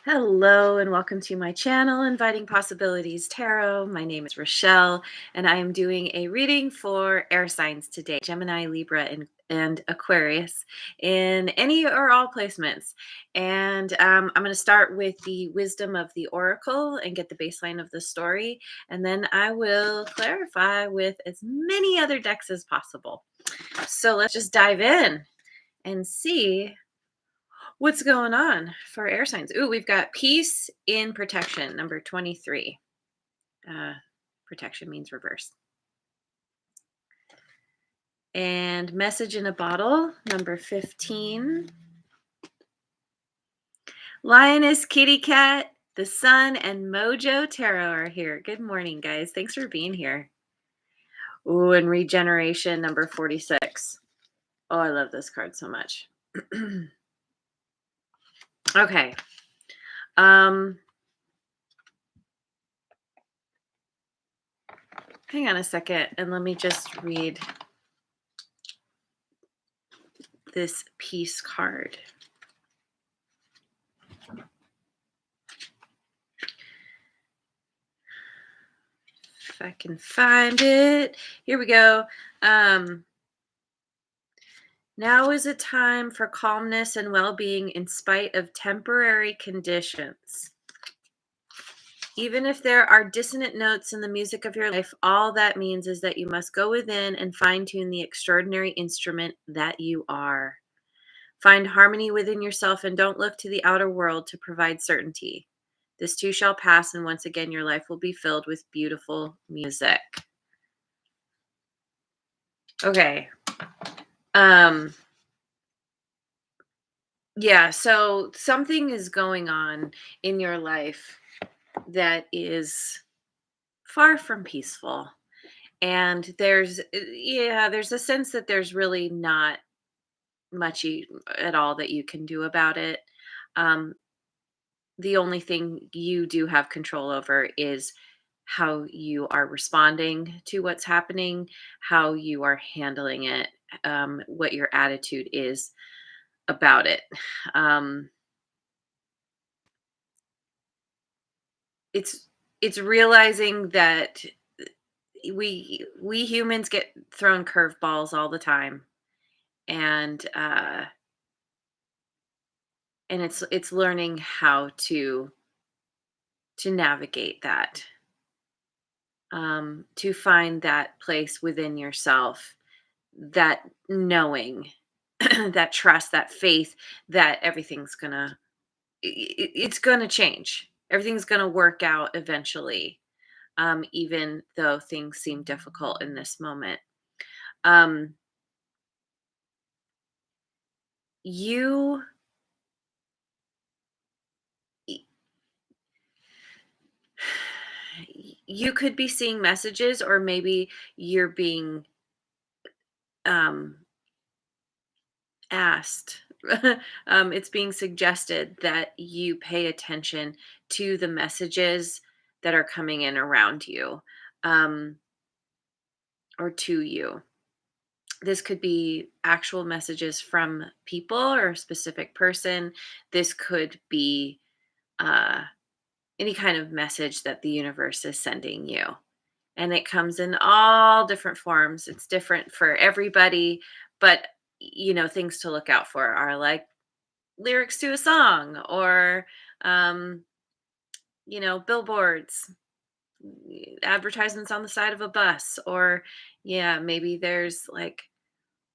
Hello and welcome to my channel, Inviting Possibilities Tarot. My name is Rochelle and I am doing a reading for air signs today, Gemini, Libra, and Aquarius in any or all placements. And I'm going to start with the wisdom of the oracle and get the baseline of the story. And then I will clarify with as many other decks as possible. So let's just dive in and see what's going on for air signs. Ooh, we've got peace in protection, number 23. Protection means reverse. And message in a bottle, number 15. Lioness, kitty cat, the sun, and Mojo Tarot are here. Good morning, guys. Thanks for being here. Ooh, and regeneration, number 46. Oh, I love this card so much. Okay. Hang on a second and let me just read this peace card. If I can find it. Here we go. Now is a time for calmness and well-being in spite of temporary conditions. Even if there are dissonant notes in the music of your life, all that means is that you must go within and fine-tune the extraordinary instrument that you are. Find harmony within yourself and don't look to the outer world to provide certainty. This too shall pass, and once again your life will be filled with beautiful music. Okay. Yeah, so something is going on in your life that is far from peaceful. And there's a sense that there's really not much at all that you can do about it. Um, the only thing you do have control over is how you are responding to what's happening, how you are handling it, what your attitude is about it. Um, it's it's realizing that we humans get thrown curveballs all the time, and it's learning how to navigate that, to find that place within yourself, that knowing, that trust, that faith that everything's it's gonna change. Everything's gonna work out eventually, even though things seem difficult in this moment. Um, you you could be seeing messages, or maybe you're being um, asked. It's being suggested that you pay attention to the messages that are coming in around you, um, or to you. This could be actual messages from people or a specific person. This could be uh, any kind of message that the universe is sending you. And it comes in all different forms. It's different for everybody, but things to look out for are like lyrics to a song, or um, billboards, advertisements on the side of a bus, or yeah, maybe there's like,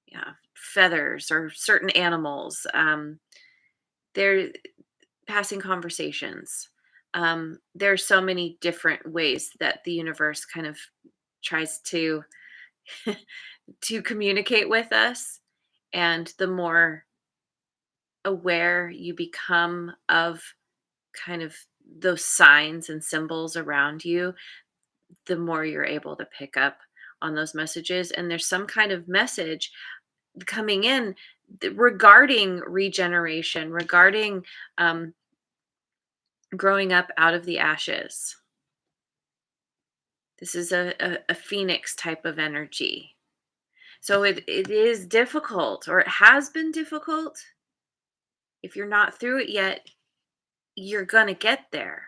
yeah, feathers or certain animals. They're passing conversations. There's so many different ways that the universe kind of tries to to communicate with us, and the more aware you become of kind of those signs and symbols around you, the more you're able to pick up on those messages. And there's some kind of message coming in regarding regeneration, regarding um, growing up out of the ashes. This is a phoenix type of energy. So it is difficult, or it has been difficult. If you're not through it yet, you're going to get there.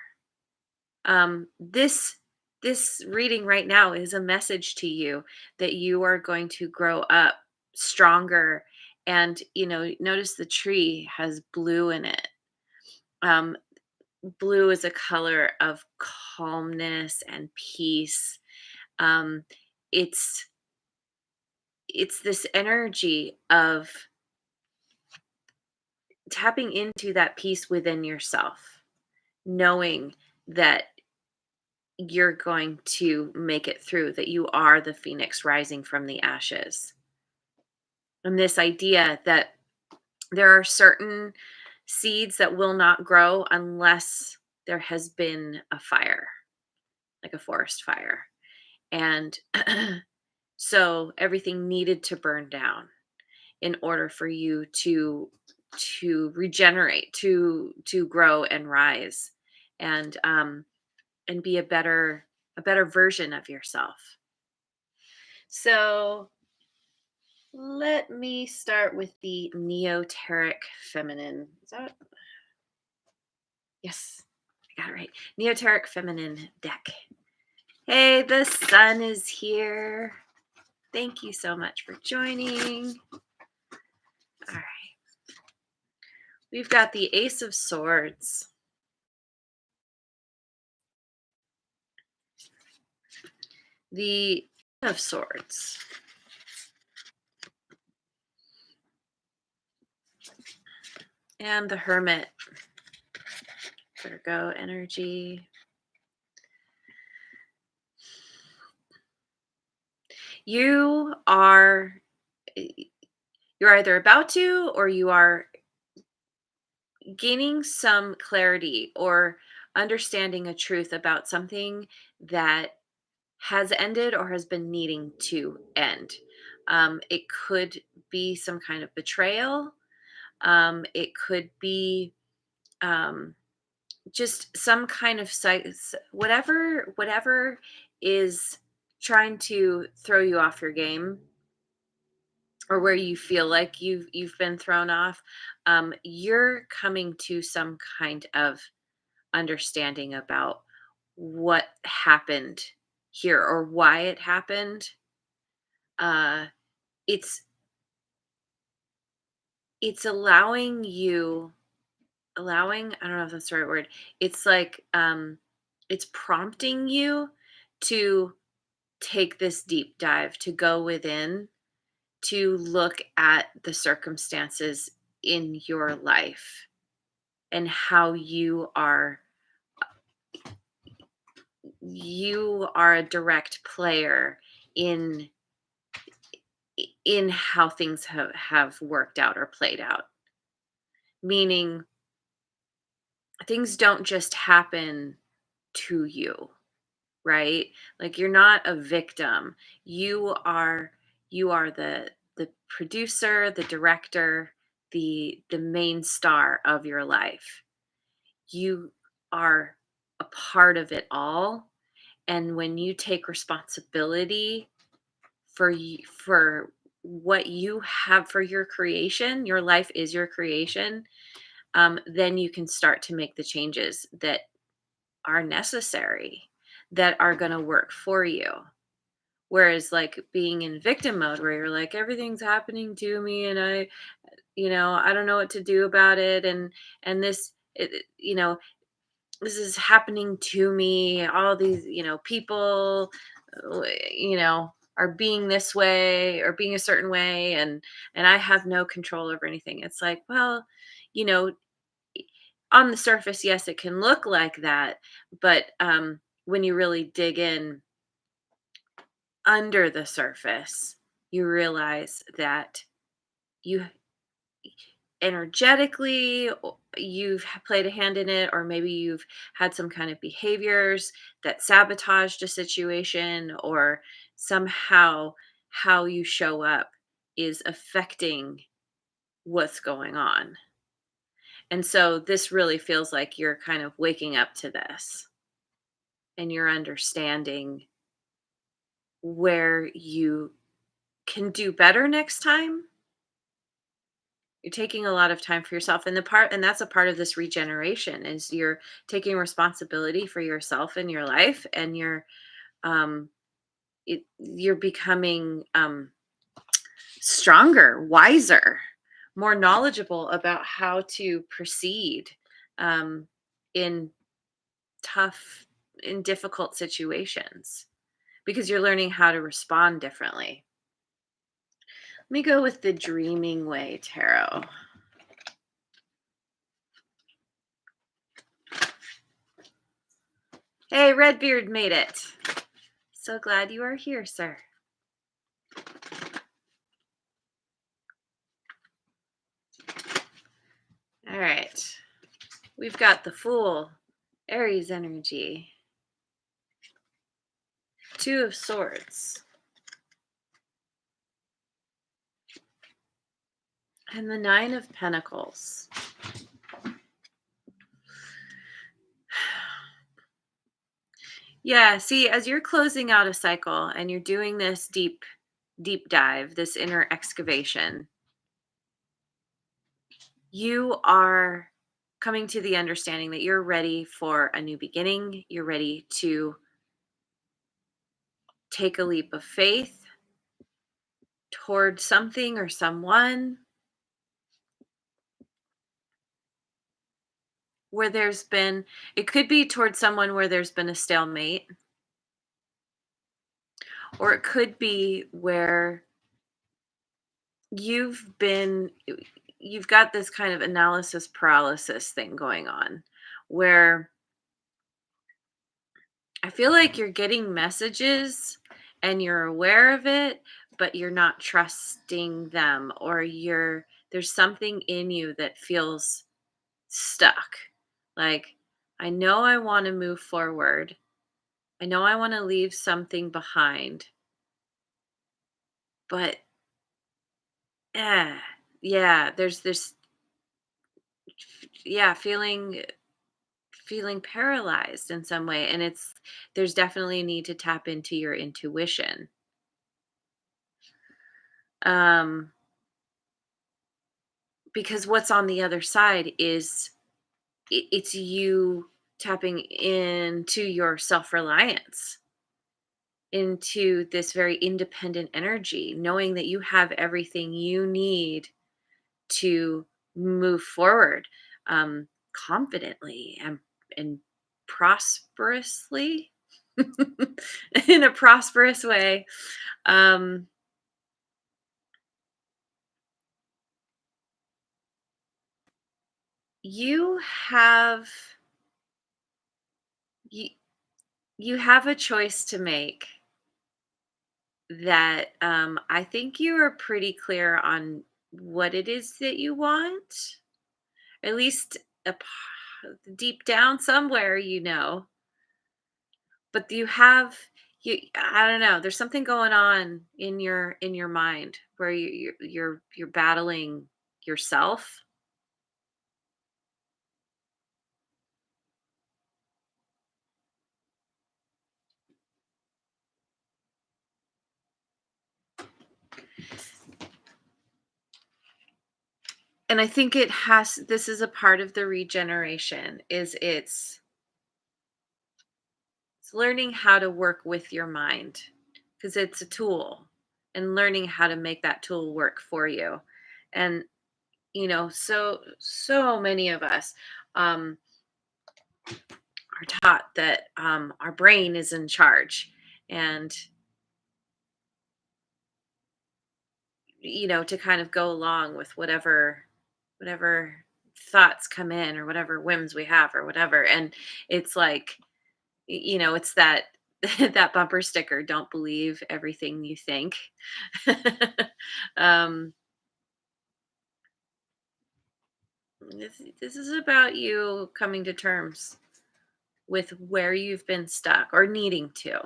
This reading right now is a message to you that you are going to grow up stronger. And notice the tree has blue in it. um, Blue is a color of calmness and peace. um, it's it's this energy of tapping into that peace within yourself, knowing that you're going to make it through, that you are the phoenix rising from the ashes. And this idea that there are certain seeds that will not grow unless there has been a fire, like a forest fire. And so everything needed to burn down in order for you to regenerate, to grow and rise, and be a better version of yourself. So let me start with the neoteric feminine. Is that yes? I got it right. Neoteric feminine deck. Hey, the sun is here. Thank you so much for joining. All right. We've got the Ace of Swords, the Ten of Swords, and the Hermit. Virgo energy. You are you're either about to, or you are gaining some clarity or understanding a truth about something that has ended or has been needing to end. It could be some kind of betrayal. It could be um, just some kind of whatever is trying to throw you off your game, or where you feel like you've been thrown off. You're coming to some kind of understanding about what happened here or why it happened. uh it's it's allowing, I don't know if that's the right word. It's like it's prompting you to take this deep dive, to go within, to look at the circumstances in your life and how you are a direct player in how things have worked out or played out. Meaning, things don't just happen to you, right? Like, you're not a victim. You are the producer, the director, the main star of your life. You are a part of it all. And when you take responsibility for what you have, for your creation, your life is your creation. Then you can start to make the changes that are necessary, that are going to work for you. Whereas, like, being in victim mode, where you're like, everything's happening to me, and I don't know what to do about it, and this is happening to me. All these, people, uh, are being this way or being a certain way, and I have no control over anything. It's like, well, you know, on the surface, yes, it can look like that, but when you really dig in under the surface, you realize that you energetically you've played a hand in it, or maybe you've had some kind of behaviors that sabotaged a situation, or somehow how you show up is affecting what's going on. And so this really feels like you're kind of waking up to this, and you're understanding where you can do better next time, You're taking a lot of time for yourself, and that's a part of this regeneration is you're taking responsibility for yourself and your life, and um you're becoming stronger, wiser, more knowledgeable about how to proceed um, in tough, in difficult situations because you're learning how to respond differently. Let me go with the Dreaming Way Tarot. Hey, Redbeard made it. So glad you are here, sir. All right. We've got the Fool, Aries energy, Two of Swords, and the Nine of Pentacles. Yeah, see, as you're closing out a cycle and you're doing this deep dive, this inner excavation, you are coming to the understanding that you're ready for a new beginning. You're ready to take a leap of faith toward something or someone where it could be towards someone where there's been a stalemate, or it could be where you've been you've got this kind of analysis paralysis thing going on where I feel like you're getting messages and you're aware of it, but you're not trusting them, or there's something in you that feels stuck. Like, I know I want to move forward. I know I want to leave something behind, but yeah, there's this feeling paralyzed in some way, and there's definitely a need to tap into your intuition. Um because what's on the other side is it's you tapping into your self-reliance, into this very independent energy, knowing that you have everything you need to move forward confidently and prosperously in a prosperous way. um you have you, you have a choice to make that I think you are pretty clear on what it is that you want. At least deep down somewhere, but I don't know. There's something going on in your mind where you're battling yourself. And I think this is a part of the regeneration is it's learning how to work with your mind because it's a tool, and learning how to make that tool work for you. And so many of us um, are taught that our brain is in charge, and to kind of go along with whatever thoughts come in or whatever whims we have or whatever. And it's like, it's that that bumper sticker, don't believe everything you think. um this is about you coming to terms with where you've been stuck or needing to.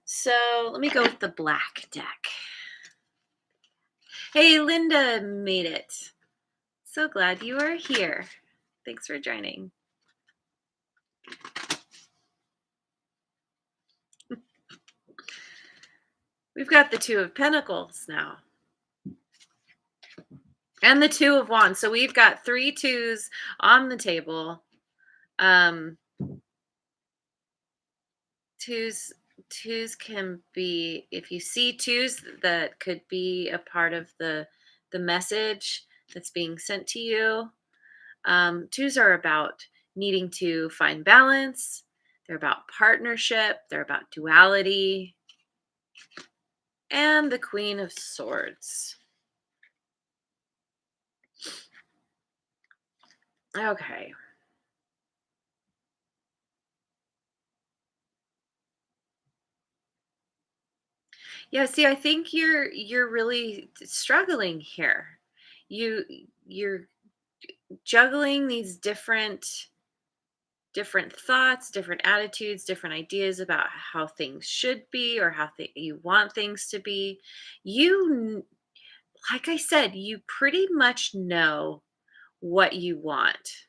So let me go with the black deck. Hey, Linda made it. So glad you are here. Thanks for joining. We've got the Two of Pentacles now. And the 2 of Wands. So we've got 3 twos on the table. Um, twos twos can be, if you see twos, that could be a part of the message that's being sent to you. Twos are about needing to find balance. They're about partnership. They're about duality. And the Queen of Swords. Okay. Yeah, see, I think you're really struggling here. You you're juggling these different thoughts, different attitudes, different ideas about how things should be or how you want things to be. Like I said, you pretty much know what you want,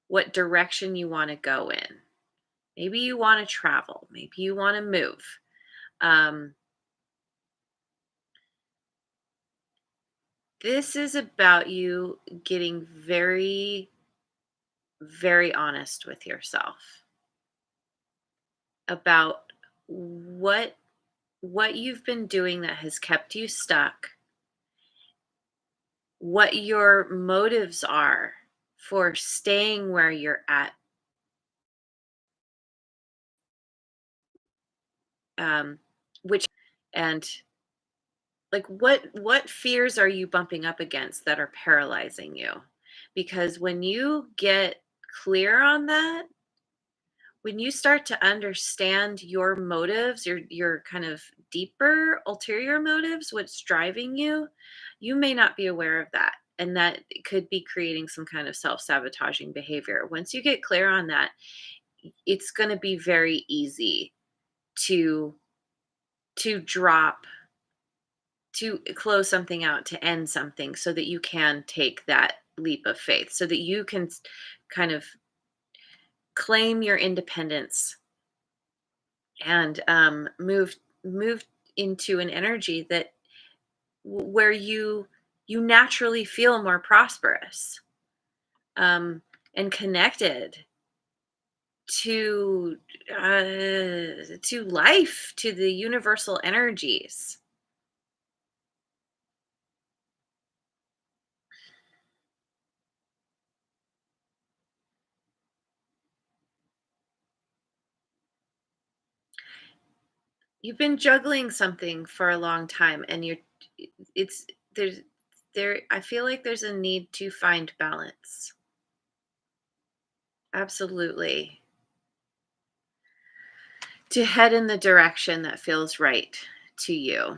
what direction you want to go in. Maybe you want to travel, maybe you want to move. Um, this is about you getting very, very honest with yourself about what you've been doing that has kept you stuck, what your motives are for staying where you're at, um, which and like what fears are you bumping up against that are paralyzing you? Because when you get clear on that, when you start to understand your motives, your kind of deeper ulterior motives, what's driving you, you may not be aware of that. And that could be creating some kind of self-sabotaging behavior. Once you get clear on that, it's going to be very easy to drop, to close something out, to end something so that you can take that leap of faith, so that you can kind of claim your independence and move into an energy that where you naturally feel more prosperous, um, and connected to life, to the universal energies. You've been juggling something for a long time, and it's there's there I feel like there's a need to find balance. Absolutely. To head in the direction that feels right to you.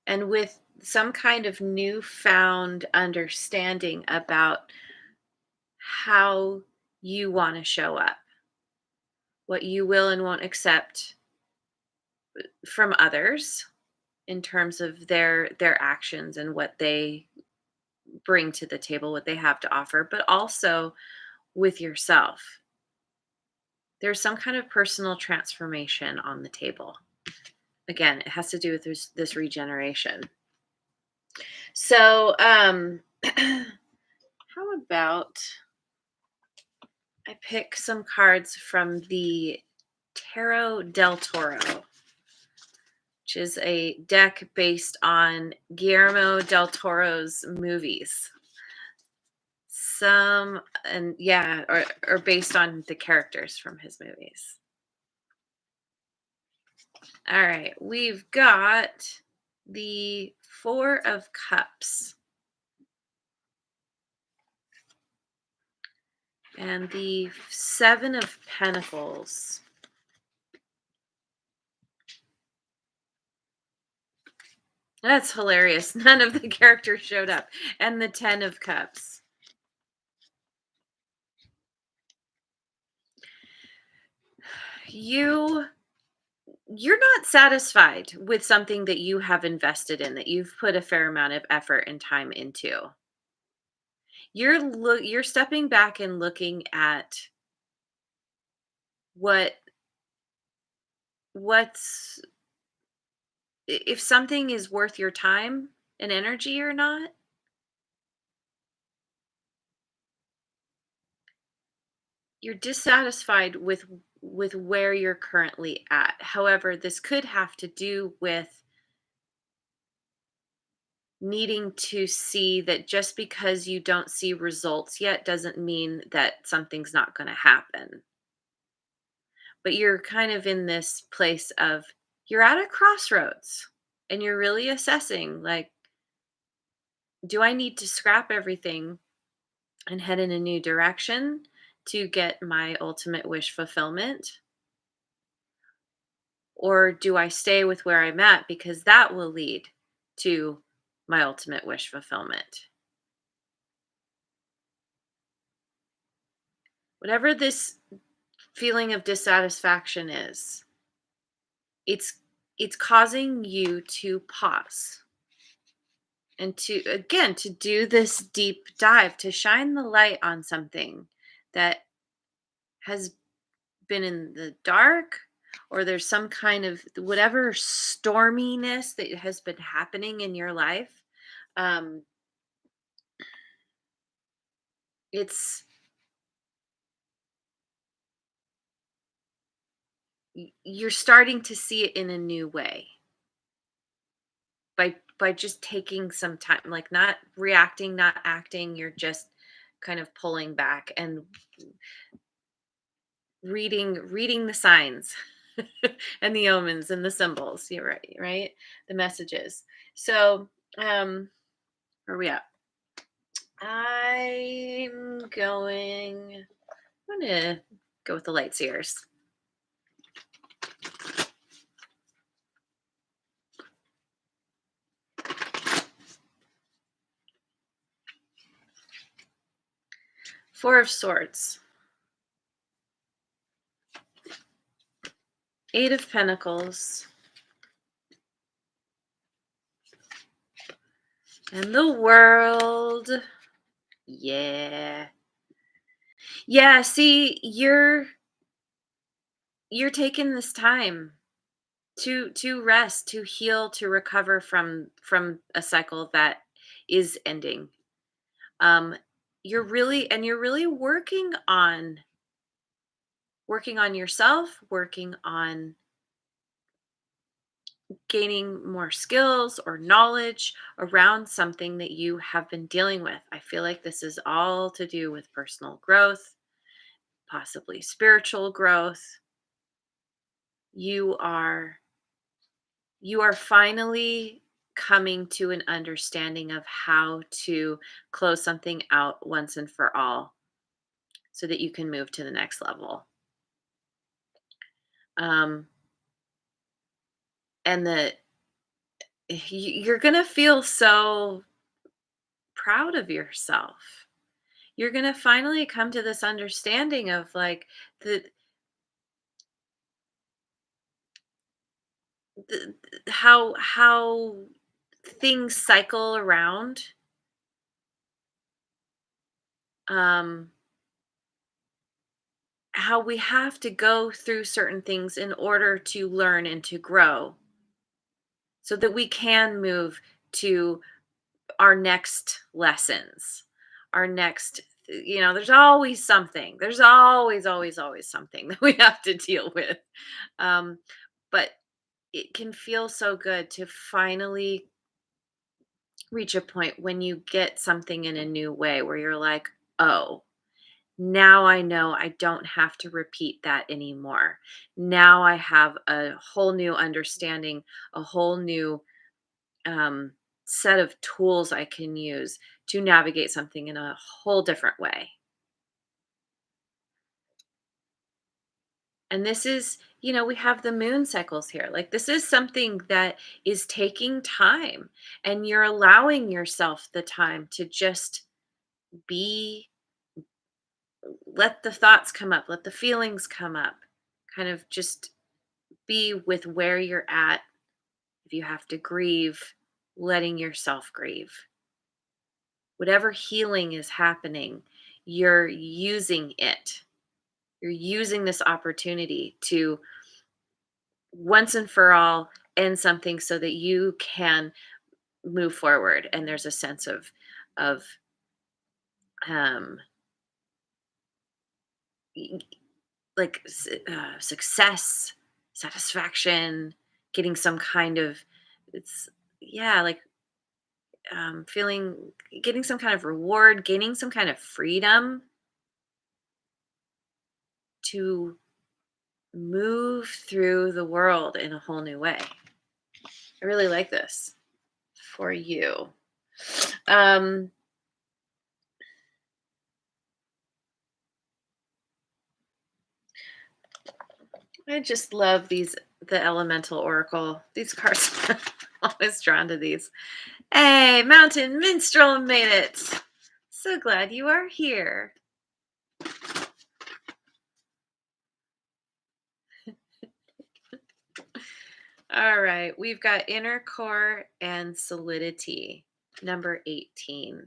And with some kind of newfound understanding about how you want to show up, what you will and won't accept from others in terms of their actions and what they bring to the table, what they have to offer, but also with yourself. There's some kind of personal transformation on the table. Again, it has to do with this regeneration. So, how about I pick some cards from the Tarot del Toro, which is a deck based on Guillermo del Toro's movies. Some, and yeah, or based on the characters from his movies. All right, we've got the Four of Cups and the Seven of Pentacles. That's hilarious. None of the characters showed up. And the Ten of Cups. You you're not satisfied with something that you have invested in, that you've put a fair amount of effort and time into. You're stepping back and looking at what what's if something is worth your time and energy or not. You're dissatisfied with where you're currently at. However, this could have to do with needing to see that just because you don't see results yet doesn't mean that something's not going to happen. But you're kind of in this place of you're at a crossroads and you're really assessing, like, do I need to scrap everything and head in a new direction to get my ultimate wish fulfillment? Or do I stay with where I'm at because that will lead to my ultimate wish fulfillment? Whatever this feeling of dissatisfaction is, it's it's causing you to pause and to again to do this deep dive, to shine the light on something that has been in the dark, or there's some kind of whatever storminess that has been happening in your life. um it's you're starting to see it in a new way by just taking some time, like not reacting, not acting. You're just kind of pulling back and reading the signs and the omens and the symbols. You're right, right? The messages. So, where are we at? I'm gonna go with the light seers. Four of Swords, Eight of Pentacles, and the World. Yeah. Yeah, see, you're taking this time to rest, to heal, to recover from a cycle that is ending. Um you're really working on yourself, working on gaining more skills or knowledge around something that you have been dealing with. I feel like this is all to do with personal growth, possibly spiritual growth. You are you are finally coming to an understanding of how to close something out once and for all so that you can move to the next level. Um, and that you're going to feel so proud of yourself. You're going to finally come to this understanding of like the, how things cycle around. Um, how we have to go through certain things in order to learn and to grow so that we can move to our next lessons, our next, there's always something. There's always something that we have to deal with. Um, but it can feel so good to finally reach a point when you get something in a new way where you're like, oh, now I know I don't have to repeat that anymore. Now I have a whole new understanding, a whole new um, set of tools I can use to navigate something in a whole different way. And this is, we have the moon cycles here. Like, this is something that is taking time, and you're allowing yourself the time to just be, let the thoughts come up, let the feelings come up, kind of just be with where you're at. If you have to grieve, letting yourself grieve. Whatever healing is happening, you're using it. You're using this opportunity to once and for all end something so that you can move forward, and there's a sense of um y- like success, satisfaction, getting some kind of, it's, yeah, like feeling, getting some kind of reward, gaining some kind of freedom to move through the world in a whole new way. I really like this for you. Um, I just love these, the Elemental Oracle. These cards, always drawn to these. Hey, Mountain Minstrel made it. So glad you are here. All right, we've got inner core and solidity, number 18.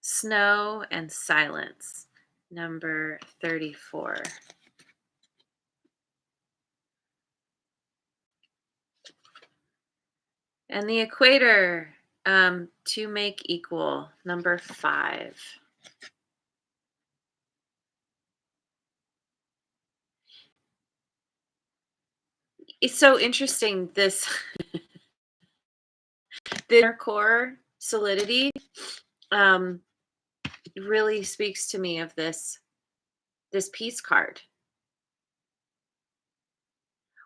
Snow and silence, number 34. And the equator, to make equal, number 5. It's so interesting, this the inner core solidity um, really speaks to me of this peace card,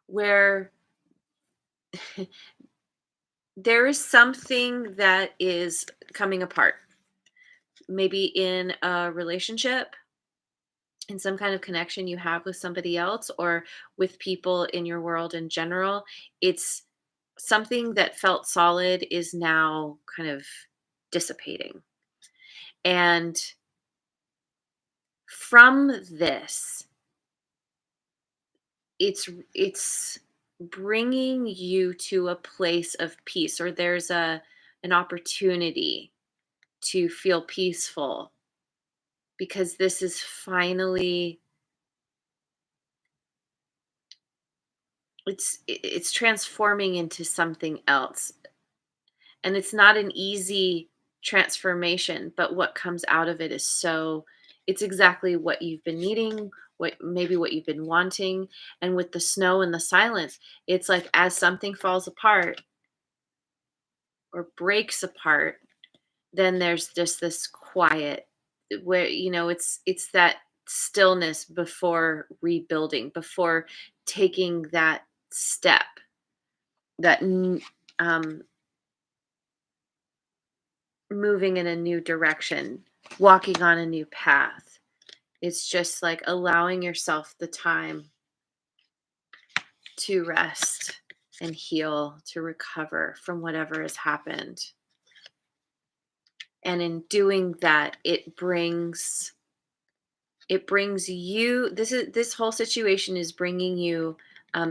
where there is something that is coming apart, maybe in a relationship, in some kind of connection you have with somebody else, or with people in your world in general. It's something that felt solid is now kind of dissipating. And from this, it's bringing you to a place of peace, or there's an opportunity to feel peaceful, because this is finally, it's transforming into something else. And it's not an easy transformation, but what comes out of it is so, it's exactly what you've been needing, what maybe what you've been wanting. And with the snow and the silence, it's like as something falls apart or breaks apart, then there's just this quiet, where, it's that stillness before rebuilding, before taking that step, that um moving in a new direction, walking on a new path. It's just like allowing yourself the time to rest and heal, to recover from whatever has happened. And in doing that, it brings you, this whole situation is bringing you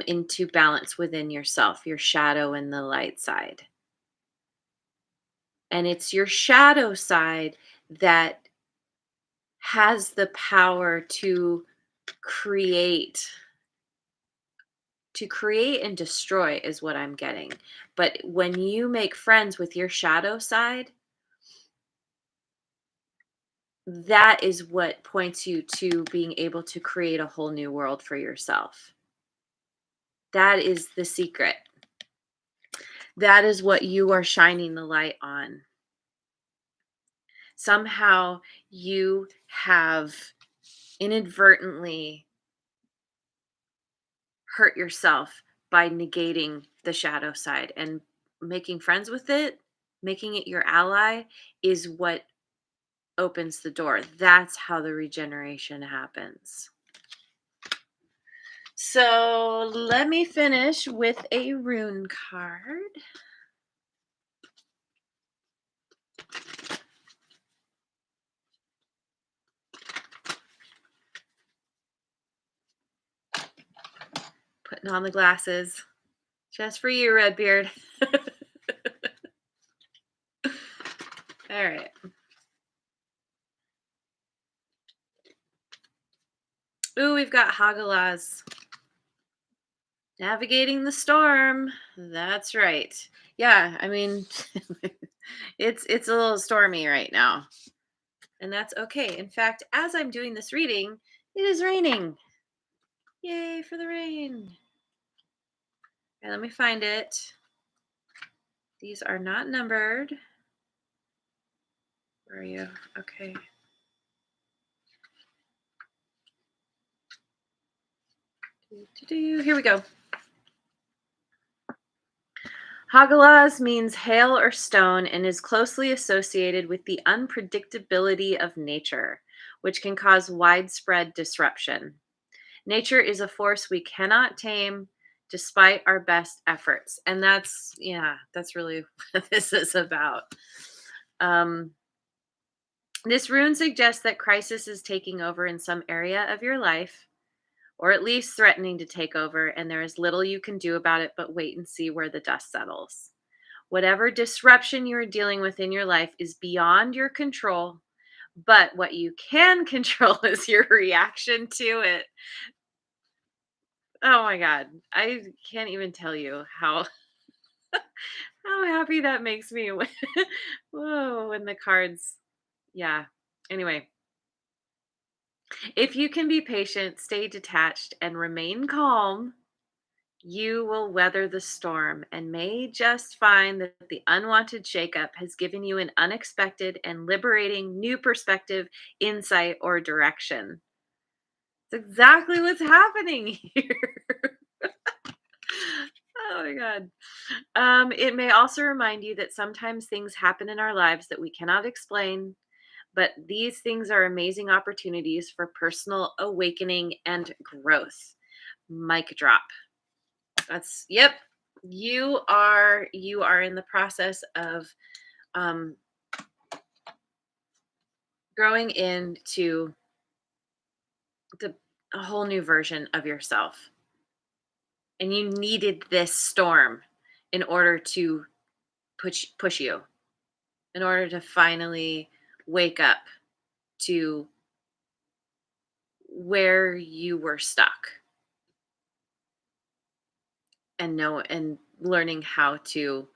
into balance within yourself, your shadow and the light side. And it's your shadow side that has the power create create and destroy, is what I'm getting. But when you make friends with your shadow side, that is what points you to being able to create a whole new world for yourself. That is the secret. That is what you are shining the light on. Somehow you have inadvertently hurt yourself by negating the shadow side, and making friends with it, making it your ally, is what opens the door. That's how the regeneration happens. So let me finish with a rune card. Putting on the glasses just for you, Redbeard. All right. Ooh, we've got Hagalaz. Navigating the storm. That's right. Yeah, I mean, it's a little stormy right now, and that's okay. In fact, as I'm doing this reading, it is raining. Yay for the rain. Okay, let me find it. These are not numbered. Where are you? Okay. Here we go. Hagalaz means hail or stone and is closely associated with the unpredictability of nature, which can cause widespread disruption. Nature is a force we cannot tame despite our best efforts. And that's, yeah, that's really what this is about. Um, this rune suggests that crisis is taking over in some area of your life, or at least threatening to take over, and there is little you can do about it but wait and see where the dust settles. Whatever disruption you are dealing with in your life is beyond your control, but what you can control is your reaction to it. Oh my god. I can't even tell you how happy that makes me when whoa, when the cards yeah. Anyway, if you can be patient, stay detached, and remain calm, you will weather the storm and may just find that the unwanted shakeup has given you an unexpected and liberating new perspective, insight, or direction. It's exactly what's happening here. Oh my God. It may also remind you that sometimes things happen in our lives that we cannot explain, but these things are amazing opportunities for personal awakening and growth. Mic drop. That's yep. You are in the process of um growing into the a whole new version of yourself. And you needed this storm in order to push you, in order to finally wake up to where you were stuck and know and learning how to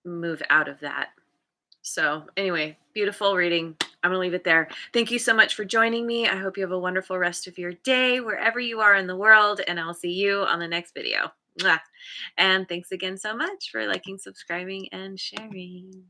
move out of that. So, anyway, beautiful reading. I'm going to leave it there. Thank you so much for joining me. I hope you have a wonderful rest of your day, wherever you are in the world, and I'll see you on the next video. Mwah. And thanks again so much for liking, subscribing, and sharing.